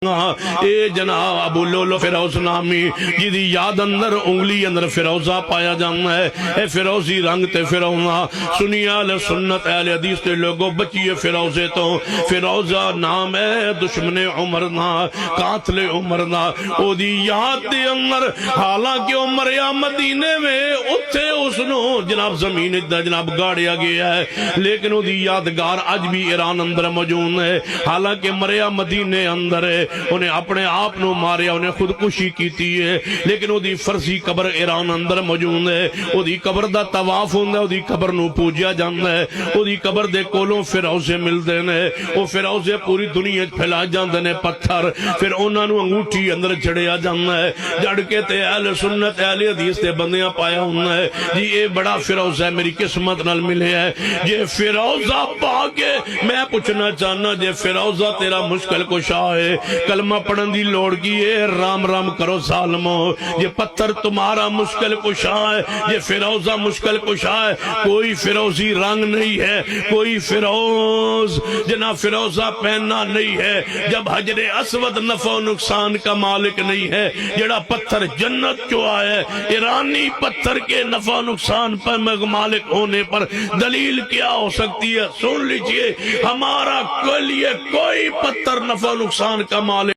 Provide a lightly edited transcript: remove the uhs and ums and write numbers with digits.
اے جناب ابو لولو فیروز نامی جیدی یاد اندر انگلی اندر فیروزہ پایا جانا ہے، اے فیروزی رنگ تے فیروزہ سنی اہل سنت اہل حدیث تے لوگوں بچیے فیروزے تو فیروزہ نام ہے دشمن عمر نا قاتل عمر نا او دی یاد دے اندر حالانکہ عمر یا مدینے میں اتھے اسنو جناب زمین ادھا جناب گاڑیا گیا ہے لیکن او دی یادگار اج بھی ایران اندر موجود ہے، حالانکہ مریا مدینے اندر ہے، انہیں اپنے آپ نو ماریا، انہیں خودکشی کیتی ہے لیکن او دی فرضی قبر ایران اندر موجود ہے، او دی قبر دا طواف ہوندہ ہے، او دی قبر نو پوجیا جاندہ ہے، او دی قبر دے کولوں فیروزے ملدے نے، او فیروزے پوری دنیا پھیلا جاندے نے پتھر، پھر انہاں نو انگوٹھی اندر جڑیا جاندہ ہے، جڑ کے تے اہل سنت اہل حدیث تے بندیاں پایا ہوندہ ہے جی اے بڑا فیروزہ ہے میری قسمت نال ملے ہے، جے فیروزہ پا کے میں پوچھنا چاہنا جے فیروزہ تیرا مشکل کشا ہے کلمہ پڑھن دی لوڑ کی ہے رام رام کرو ظالمو، یہ پتھر تمہارا مشکل کشا ہے، یہ فیروزہ مشکل کشا ہے، کوئی فیروزی رنگ نہیں ہے، کوئی فیروز جناب فیروزہ پہننا نہیں ہے، جب حجر اسود نفع و نقصان کا مالک نہیں ہے، جڑا پتھر جنت جو آئے ایرانی پتھر کے نفع و نقصان پر مالک ہونے پر دلیل کیا ہو سکتی ہے؟ سن لیجئے ہمارا کوئی پتھر نفع و نقصان کا مالک